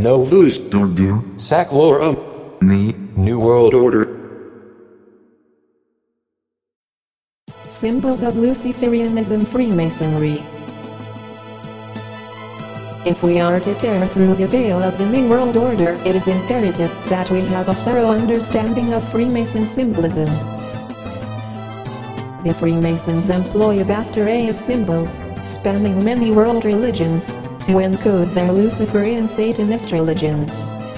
Novus Ordo Seclorum, the New World Order. Symbols of Luciferianism. Freemasonry. If we are to tear through the veil of the New World Order, it is imperative that we have a thorough understanding of Freemason symbolism. The Freemasons employ a vast array of symbols, spanning many world religions, to encode their Luciferian Satanist religion.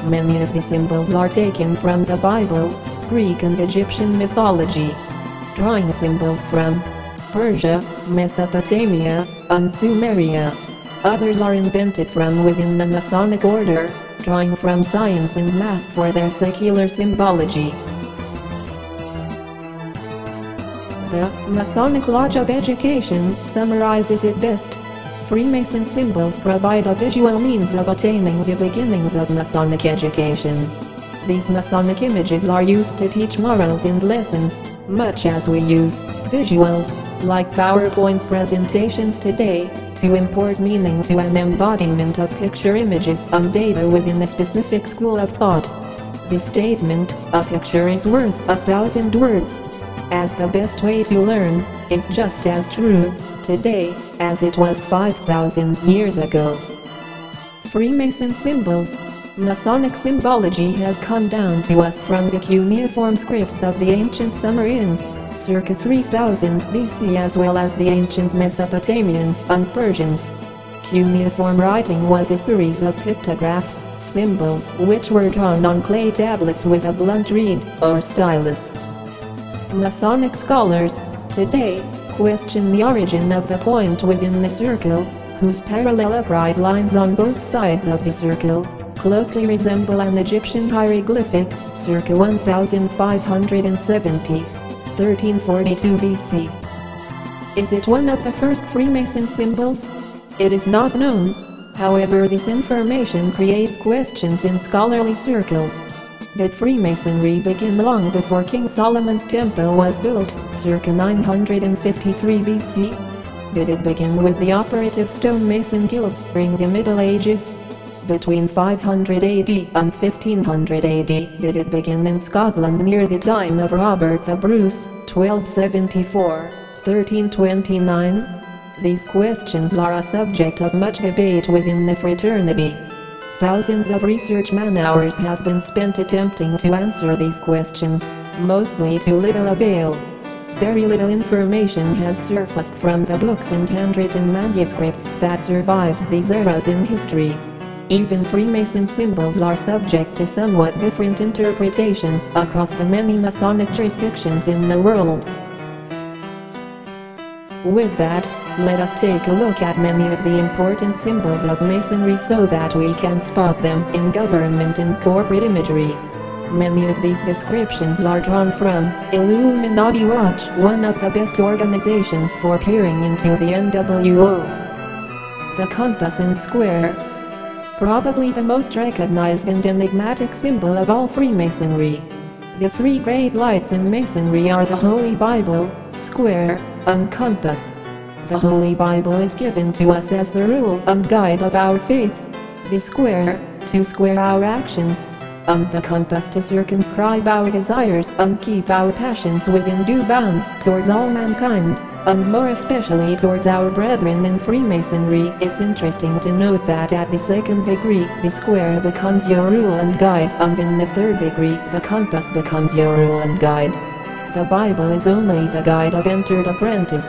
Many of the symbols are taken from the Bible, Greek and Egyptian mythology. Drawing symbols from Persia, Mesopotamia, and Sumeria. Others are invented from within the Masonic order, drawing from science and math for their secular symbology. The Masonic Lodge of Education summarizes it best. Freemason symbols provide a visual means of attaining the beginnings of Masonic education. These Masonic images are used to teach morals and lessons, much as we use visuals, like PowerPoint presentations today, to import meaning to an embodiment of picture images and data within a specific school of thought. The statement, "A picture is worth 1,000 words," as the best way to learn, is just as true today as it was 5,000 years ago. Freemason symbols. Masonic symbology has come down to us from the cuneiform scripts of the ancient Sumerians, circa 3000 BC, as well as the ancient Mesopotamians and Persians. Cuneiform writing was a series of pictographs, symbols which were drawn on clay tablets with a blunt reed or stylus. Masonic scholars, today, question the origin of the point within the circle, whose parallel upright lines on both sides of the circle closely resemble an Egyptian hieroglyphic, circa 1570, 1342 BC. Is it one of the first Freemason symbols? It is not known. However, this information creates questions in scholarly circles. Did Freemasonry begin long before King Solomon's temple was built, circa 953 BC? Did it begin with the operative stonemason guilds during the Middle Ages? Between 500 AD and 1500 AD, did it begin in Scotland near the time of Robert the Bruce, 1274, 1329? These questions are a subject of much debate within the fraternity. Thousands of research man-hours have been spent attempting to answer these questions, mostly to little avail. Very little information has surfaced from the books and handwritten manuscripts that survived these eras in history. Even Freemason symbols are subject to somewhat different interpretations across the many Masonic jurisdictions in the world. With that, let us take a look at many of the important symbols of Masonry so that we can spot them in government and corporate imagery. Many of these descriptions are drawn from Illuminati Watch, one of the best organizations for peering into the NWO. The compass and square. Probably the most recognized and enigmatic symbol of all Freemasonry. The three great lights in Masonry are the Holy Bible, square, and compass. The Holy Bible is given to us as the rule and guide of our faith. The square, to square our actions, and the compass to circumscribe our desires and keep our passions within due bounds towards all mankind, and more especially towards our brethren in Freemasonry. It's interesting to note that at the second degree, the square becomes your rule and guide, and in the third degree, the compass becomes your rule and guide. The Bible is only the guide of entered apprentice.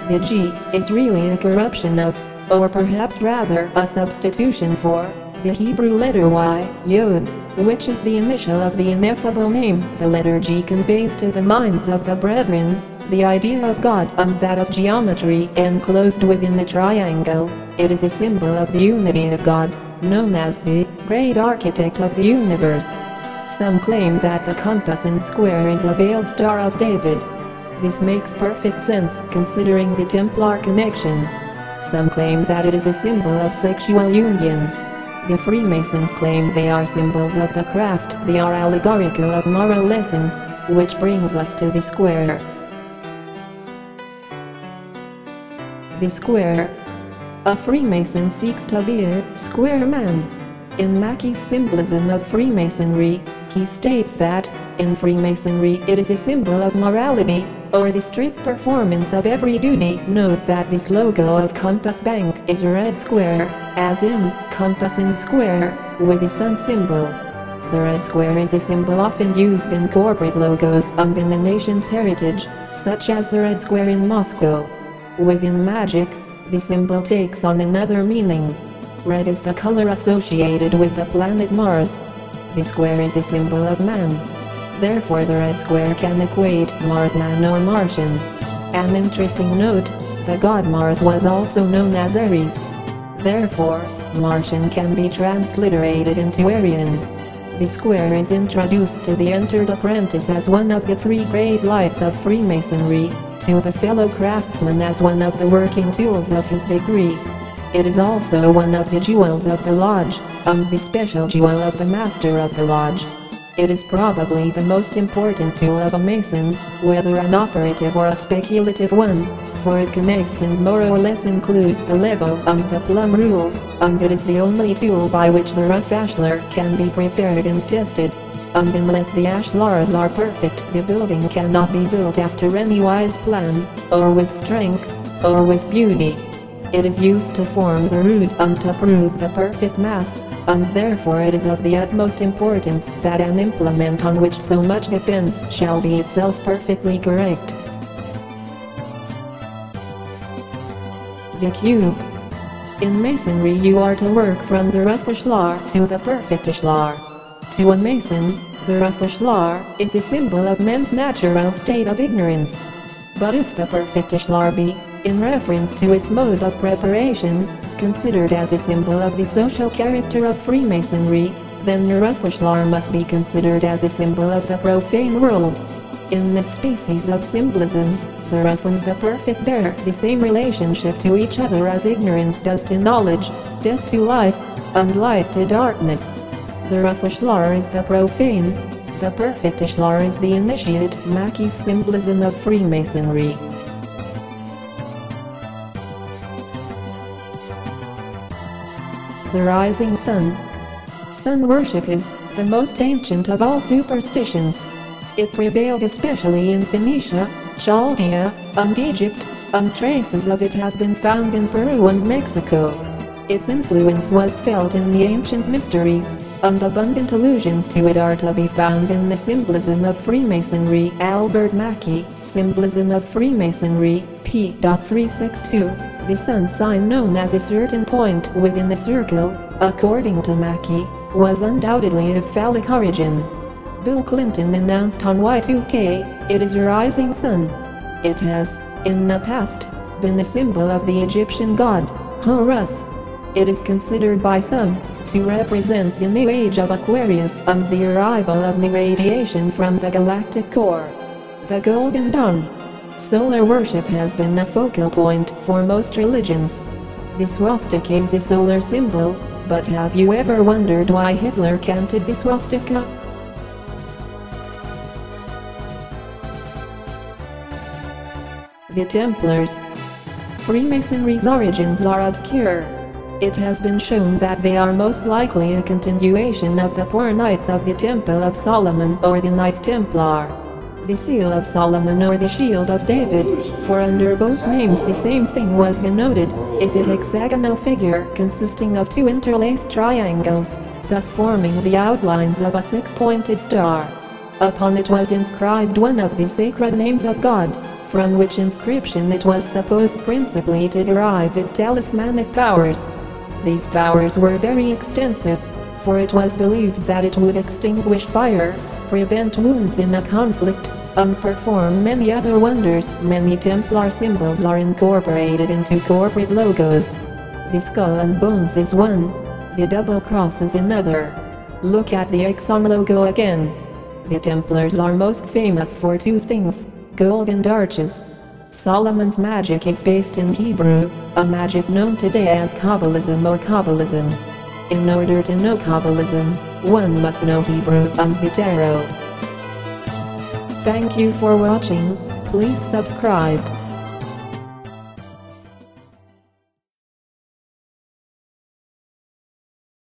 The G is really a corruption of, or perhaps rather a substitution for, the Hebrew letter Y, Yod, which is the initial of the ineffable name. The letter G conveys to the minds of the brethren the idea of God and that of geometry enclosed within the triangle. It is a symbol of the unity of God, known as the great architect of the universe. Some claim that the compass and square is a veiled Star of David. This makes perfect sense considering the Templar connection. Some claim that it is a symbol of sexual union. The Freemasons claim they are symbols of the craft. They are allegorical of moral lessons, which brings us to the square. The square. A Freemason seeks to be a square man. In Mackey's symbolism of Freemasonry, he states that, in Freemasonry it is a symbol of morality, or the strict performance of every duty. Note that this logo of Compass Bank is a red square, as in, compass in square, with the sun symbol. The red square is a symbol often used in corporate logos and in a nation's heritage, such as the red square in Moscow. Within magic, the symbol takes on another meaning. Red is the color associated with the planet Mars. The square is a symbol of man. Therefore the red square can equate Marsman or Martian. An interesting note, the god Mars was also known as Aries. Therefore, Martian can be transliterated into Aryan. The square is introduced to the entered apprentice as one of the three great lights of Freemasonry, to the fellow craftsman as one of the working tools of his degree. It is also one of the jewels of the lodge, and the special jewel of the master of the lodge. It is probably the most important tool of a Mason, whether an operative or a speculative one, for it connects and more or less includes the level and the plumb rule, and it is the only tool by which the rough ashlar can be prepared and tested. And unless the ashlars are perfect, the building cannot be built after any wise plan, or with strength, or with beauty. It is used to form the root and to prove the perfect mass, and therefore it is of the utmost importance that an implement on which so much depends shall be itself perfectly correct. The cube. In Masonry you are to work from the rough ashlar to the perfect ashlar. To a Mason, the rough ashlar is a symbol of men's natural state of ignorance. But if the perfect ashlar be, in reference to its mode of preparation, considered as a symbol of the social character of Freemasonry, then the rough ashlar must be considered as a symbol of the profane world. In this species of symbolism, the rough and the perfect bear the same relationship to each other as ignorance does to knowledge, death to life, and light to darkness. The rough ashlar is the profane, the perfect ashlar is the initiate. Mackey's symbolism of Freemasonry. The rising sun. Sun worship is the most ancient of all superstitions. It prevailed especially in Phoenicia, Chaldea, and Egypt, and traces of it have been found in Peru and Mexico. Its influence was felt in the ancient mysteries, and abundant allusions to it are to be found in the symbolism of Freemasonry. Albert Mackey, Symbolism of Freemasonry, P.362. The sun sign, known as a certain point within a circle, according to Mackey, was undoubtedly of phallic origin. Bill Clinton announced on Y2K, it is a rising sun. It has, in the past, been a symbol of the Egyptian god, Horus. It is considered by some to represent the new age of Aquarius and the arrival of new radiation from the galactic core. The Golden Dawn. Solar worship has been a focal point for most religions. The swastika is a solar symbol, but have you ever wondered why Hitler canted the swastika? The Templars. Freemasonry's origins are obscure. It has been shown that they are most likely a continuation of the poor Knights of the Temple of Solomon or the Knights Templar. The Seal of Solomon or the Shield of David, for under both names the same thing was denoted, is a hexagonal figure consisting of two interlaced triangles, thus forming the outlines of a six-pointed star. Upon it was inscribed one of the sacred names of God, from which inscription it was supposed principally to derive its talismanic powers. These powers were very extensive, for it was believed that it would extinguish fire, prevent wounds in a conflict, and perform many other wonders. Many Templar symbols are incorporated into corporate logos. The skull and bones is one. The double cross is another. Look at the Exxon logo again. The Templars are most famous for two things: gold and arches. Solomon's magic is based in Hebrew, a magic known today as Kabbalism or Kabbalism. In order to know Kabbalism, one must know Hebrew and the Tarot. Thank you for watching. Please subscribe.